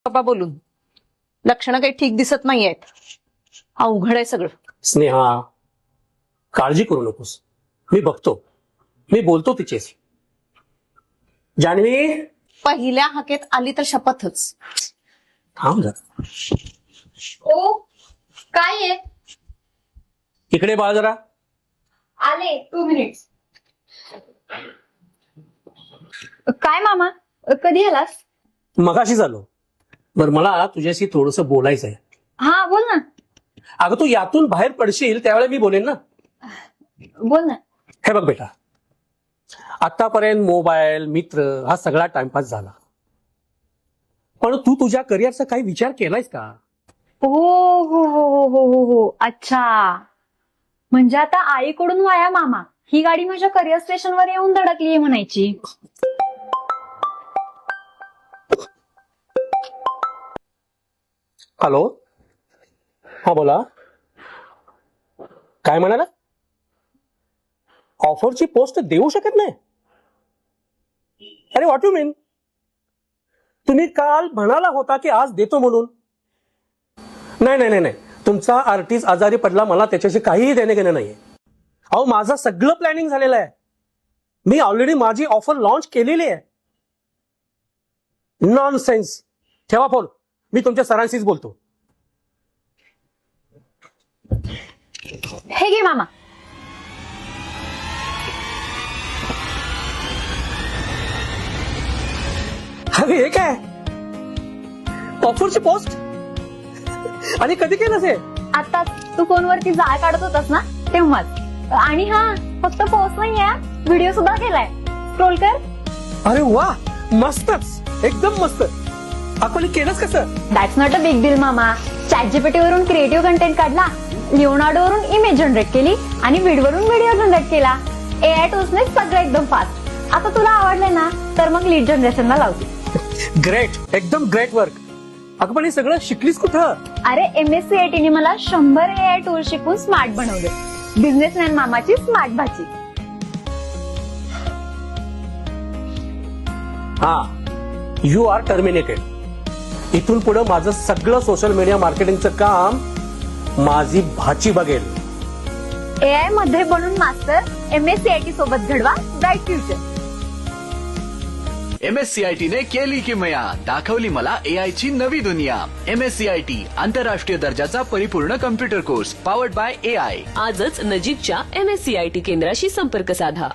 बाबा बोलून लक्षणं काही ठीक दिसत नाहीयेत. अवघड आहे सगळं. स्नेहा, काळजी करू नकोस. मी बघतो, मी बोलतो तिच्याशी. जान्हवी, पहिल्या हाकेत आली तर शपथच. थांब जरा. ओ काय आहे? इकडे बाळ जरा. आले 2 मिनिट्स. काय मामा, कधी आलास? मगाशी झालो. बरं, मला तुझ्याशी थोडंसं बोलायचं आहे. हा बोल ना. अगं, तू यातून बाहेर पडशील त्यावेळेला मी बोलेन ना. बोल ना. हे बघ बेटा, आतापर्यंत मोबाईल, मित्र हा सगळा टाइमपास झाला. पण तू तुझ्या करिअरचा काही विचार केलायस का? हो हो हो हो हो हो हो अच्छा. म्हणजे आता आईकडून वाया मामा ही गाडी माझ्या करिअर स्टेशनवर येऊन धडकली म्हणायची. हॅलो, हा बोला. काय म्हणाला? ऑफरची पोस्ट देऊ शकत नाही? अरे व्हॉट यू मीन? तुम्ही काल म्हणाला होता की आज देतो म्हणून. नाही नाही नाही नाही, तुमचा आर्टिस्ट आजारी पडला, मला त्याच्याशी काहीही देणे घेणं नाहीये. अहो, माझं सगळं प्लॅनिंग झालेलं आहे. मी ऑलरेडी माझी ऑफर लॉन्च केलेली आहे. नॉनसेन्स. ठेवा फोन, मी तुमच्या सरांशीच बोलतो. हे घे मामा. अरे हे काय? ऑफरची पोस्ट? आणि कधी केलंस हे? आता तू फोनवरती जाळ काढत होतास ना तेव्हाच. आणि हा फक्त पोस्ट नाहीये, व्हिडिओ सुद्धा केलाय. स्क्रोल कर. अरे वा, मस्तच, एकदम मस्त. आपण हे केलंच कसं? That's not a big deal मामा. ChatGPT वरून क्रिएटिव्ह कंटेंट काढला, लिओनार्डो वरून इमेज जनरेट केली आणि वरून व्हिडिओ जनरेट केला. AI टूल्सने सगळं एकदम फास्ट. आता तुला आवडलंय ना, तर मग लीड जनरेशनला लावते. ग्रेट, एकदम ग्रेट वर्क. अगं, पण हे सगळं शिकलीस कुठं? अरे MSCIT ने मला 100 AI टूल शिकून स्मार्ट बनवले. बिझनेसमॅन मामाची स्मार्ट भाची. हा, यू आर टर्मिनेटेड. इथून पुढे माझं सगळं सोशल मीडिया मार्केटिंगचं काम माझी भाची बघेल. AI मध्ये बनून मास्टर. MSCIT सोबत घडवा ब्राईट फ्युचर. MSCIT ने केली किमया, दाखवली मला AI ची नवी दुनिया. MSCIT आंतरराष्ट्रीय दर्जाचा परिपूर्ण computer course, powered by AI. आजच नजीकच्या MSCIT केंद्राशी संपर्क साधा.